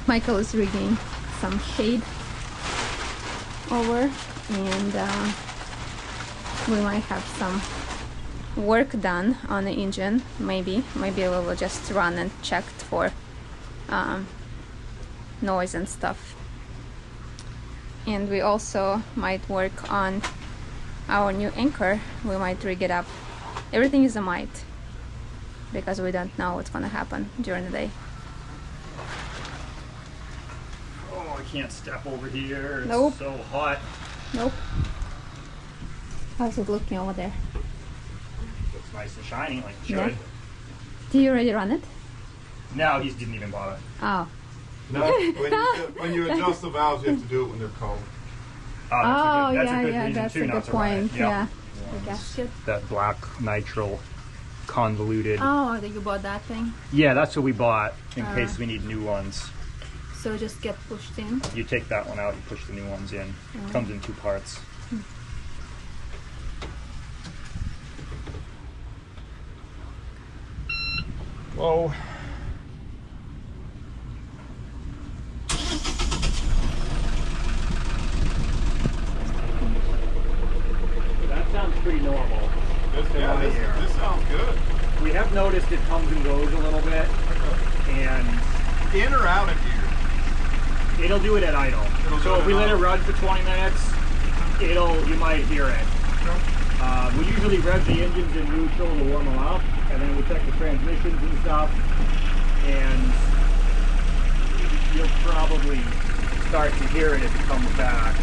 Michael is rigging some shade over, and we might have some work done on the engine. Maybe we will just run and check for noise and stuff. And we also might work on our new anchor. We might rig it up. Everything is a might, because we don't know what's gonna happen during the day. Oh, I can't step over here. It's Nope. so hot. Nope. How's it looking over there? Looks nice and shiny, like it should. Yeah. Did you already run it? No, he didn't even bother. Oh. No, when you adjust the valves, you have to do it when they're cold. Oh, that's yeah, a good yeah, reason that's too a not good to run it. point. Yep. Yeah. The gasket. That black nitrile convoluted. Oh, that you bought that thing? Yeah, that's what we bought in case we need new ones. So just get pushed in. You take that one out and push the new ones in. Comes in 2 parts. Whoa. That sounds pretty normal. This sounds good. We have noticed it comes and goes a little bit, and In or out of gear? it'll do it at idle. So if we let it run for 20 minutes, you might hear it. We usually rev the engines in neutral to warm them up, and then we check the transmissions and stuff, and you'll probably start to hear it if it comes back.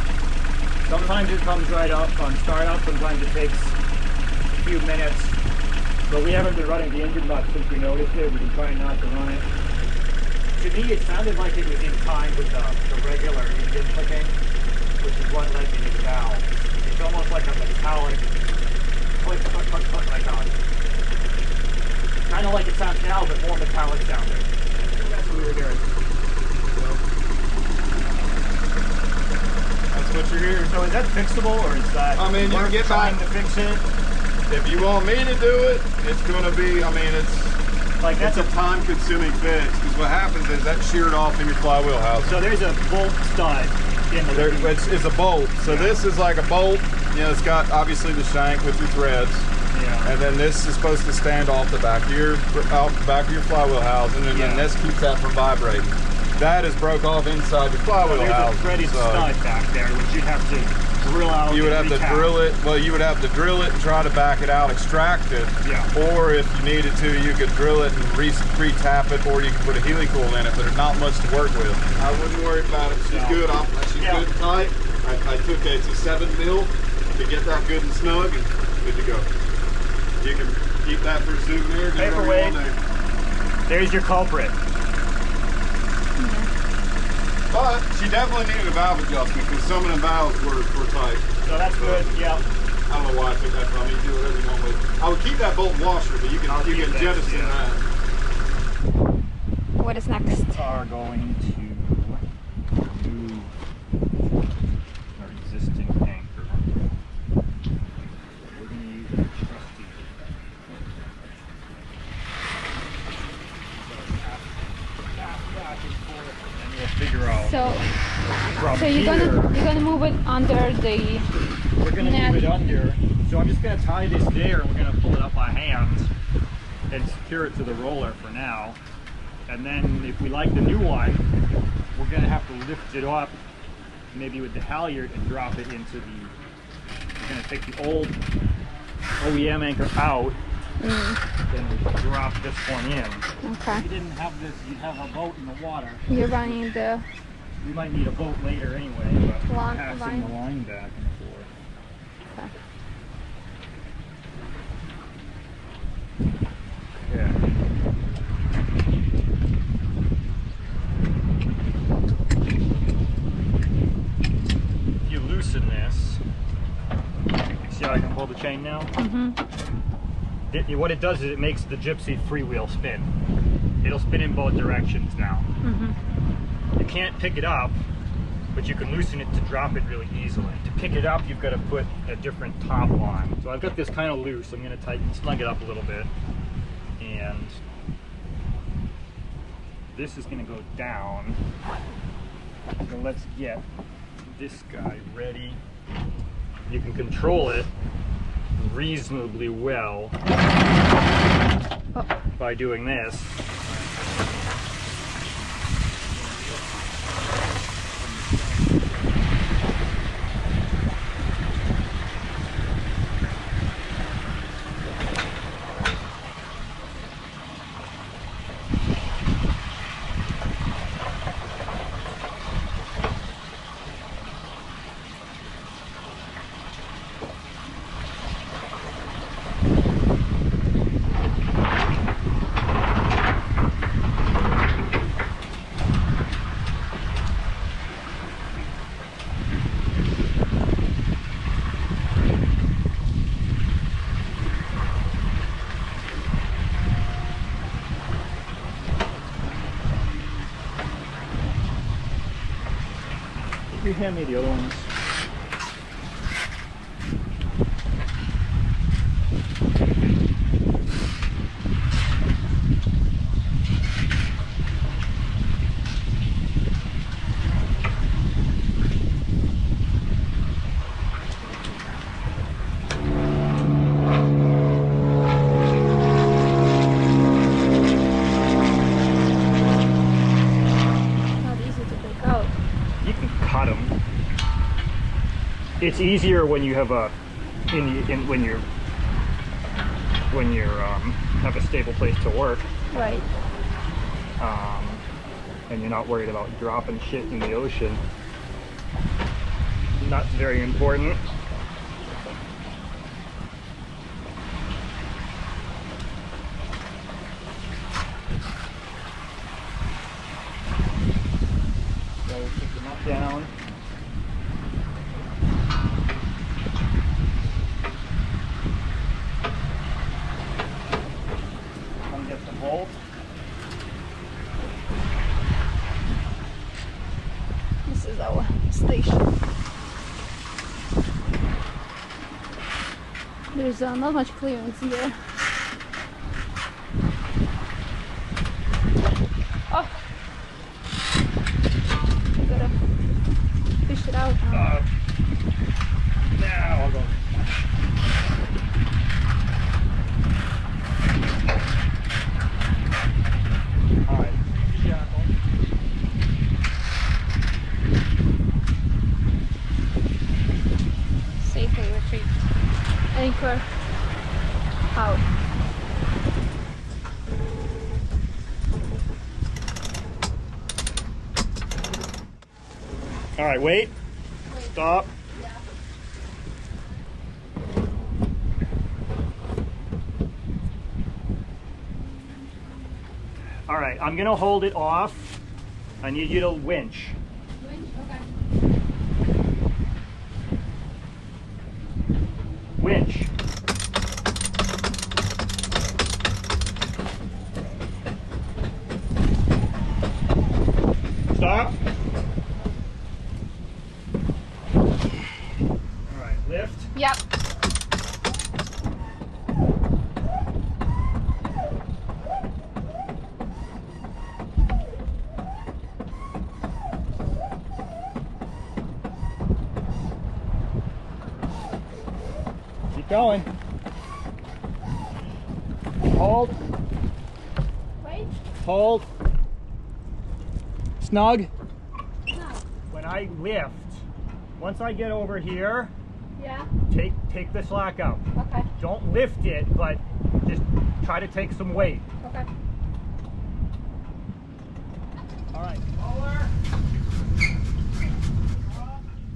Sometimes it comes right up on startup, sometimes it takes a few minutes, but we haven't been running the engine much since we noticed it. We've been trying not to run it. To me, it sounded like it was in time with the regular engine clicking, which is what led me to the valve. It's almost like a metallic click, click, click, click, like that. Kind of like it sounds now, but more metallic sounding. That's what we were hearing. That's what you're hearing. So is that fixable, or is that I mean, you worth can get trying back- to fix it? If you want me to do it, it's going to be, I mean, Like it's a time-consuming fix. Because what happens is that's sheared off in your flywheel housing. So there's a bolt stud in the It's a bolt. So this is like a bolt. You know, it's got obviously the shank with your threads. Yeah. And then this is supposed to stand off the back of your flywheel housing, and then this keeps that from vibrating. That is broke off inside your flywheel There's housing. a threaded stud back there, which you'd have to drill out. You would have and to recap. drill it. Well, you would have to drill it and try to back it out, extract it. Yeah. Or if you needed to, you could drill it and re-tap it, or you could put a helicoil in it. But there's not much to work with. I wouldn't worry about it. She's good. She's good and tight. I took it's a 7 mil to get that good and snug, and good to go. You can keep that for a souvenir. do whatever you Paperweight. want to. There's your culprit. But she definitely needed a valve adjustment because some of the valves were tight. So that's good. Yeah. I don't know why I took that from you. Do whatever you want with it. I would keep that bolt washer, but you can jettison that. What is next? Are going to remove our existing anchor. We're going to use the trusty. And we'll figure out So from you're here. gonna move it under the We're going to net. move it under. So I'm just going to tie this there, and we're going to pull it up by hand and secure it to the roller for now. And then if we like the new one, we're going to have to lift it up, maybe with the halyard, and drop it into the, we're going to take the old OEM anchor out, then we drop this one in. Okay. If you didn't have this, you'd have a boat in the water. You're running the We might need a boat later anyway, but Line- passing line. the line back and forth. okay. Yeah. If you loosen this, see how I can pull the chain now? What it does is it makes the Gypsy freewheel spin. It'll spin in both directions now. You can't pick it up, but you can loosen it to drop it really easily. To pick it up, you've got to put a different top on. So I've got this kind of loose. I'm going to snug it up a little bit, and This is going to go down. So let's get this guy ready. You can control it reasonably well by doing this. You hand me the other ones. It's easier when you have a when you have a stable place to work, Right. and you're not worried about dropping shit in the ocean. Not very important. So take the nut down. This is our station. There's not much clearance here. Oh! I gotta fish it out now. Now I'll go. Alright, shackle. Safely retreat. Anchor out. Alright, wait. Stop. Yeah. Alright, I'm gonna hold it off. I need you to winch. Winch? Okay. Winch. Stop. Alright, lift. Yep. Keep going. Hold. Wait. Hold. Snug. No. When I lift, once I get over here, Yeah. take the slack out. Okay. Don't lift it, but just try to take some weight. Okay. All right, lower.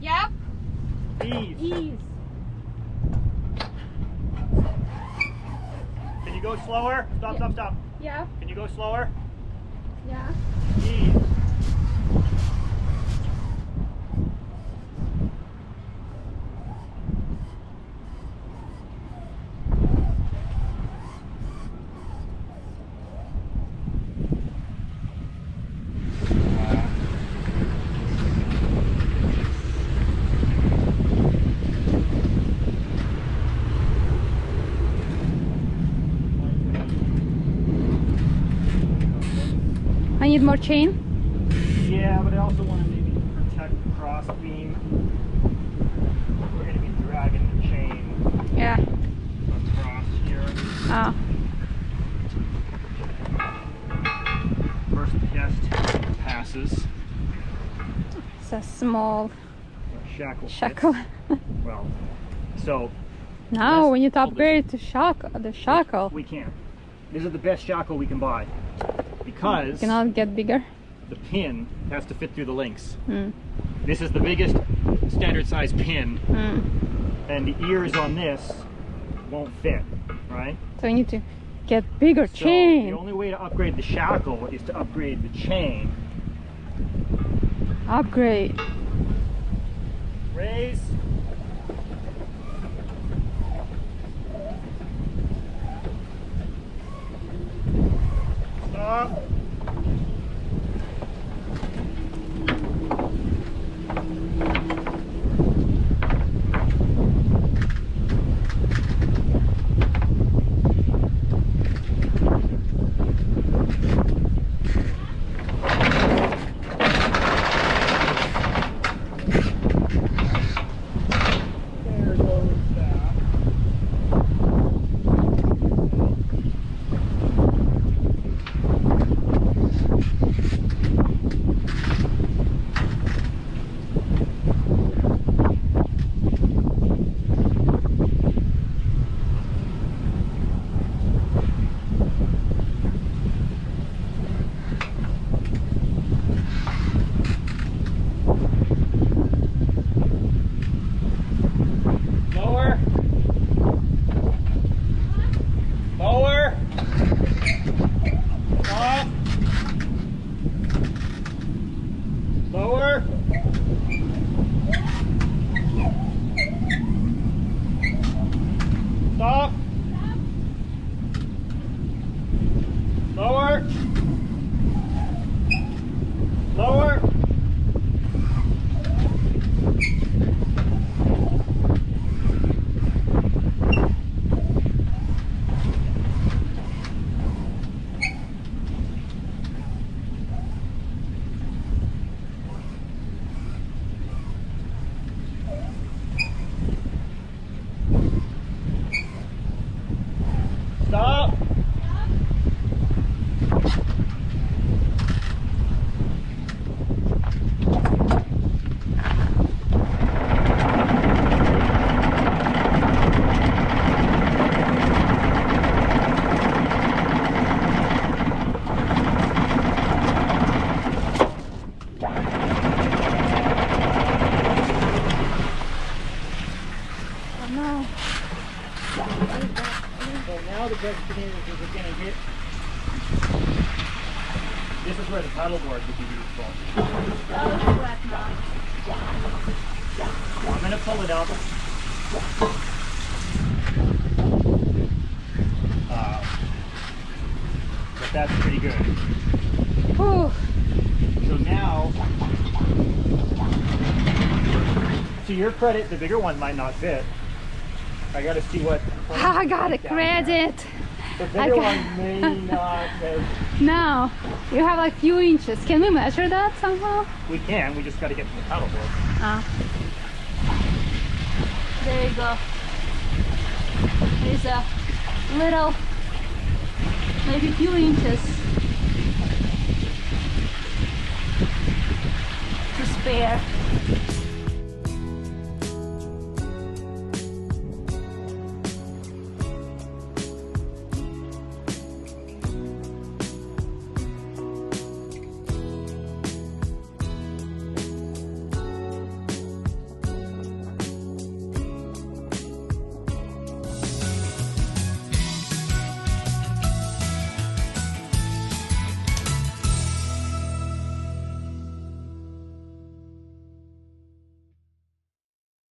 Yep. Ease. Ease. Can you go slower? Stop, stop, stop. Yeah. Can you go slower? Yeah. Ease. need more chain? Yeah, but I also want to maybe protect the cross beam. We're going to be dragging the chain Yeah. across here. Oh. First test passes. It's a small Shackle. shackle. Well, so Now Yes, we need to hold upgrade to the shackle. we can. This is the best shackle we can buy because Cannot get bigger. the pin has to fit through the links. Mm. This is the biggest standard size pin, Mm. and the ears on this won't fit, right? So we need to get bigger So chain. the only way to upgrade the shackle is to upgrade the chain. Upgrade. Raise. Stop. There goes that. Lower. Lower. Stop. Lower. Stop. Lower. Lower. Stop. Oh no. So now the best thing is we're going to hit. This is where the paddleboard would be useful. I'm going to pull it up. But that's pretty good. Whew. So now, to your credit, the bigger one might not fit. I got to see what. I got a credit. The bigger one may not have. Now you have like few inches. Can we measure that somehow? We can, we just got to get to the paddleboard. Ah. There you go. There's a little, maybe few inches to spare.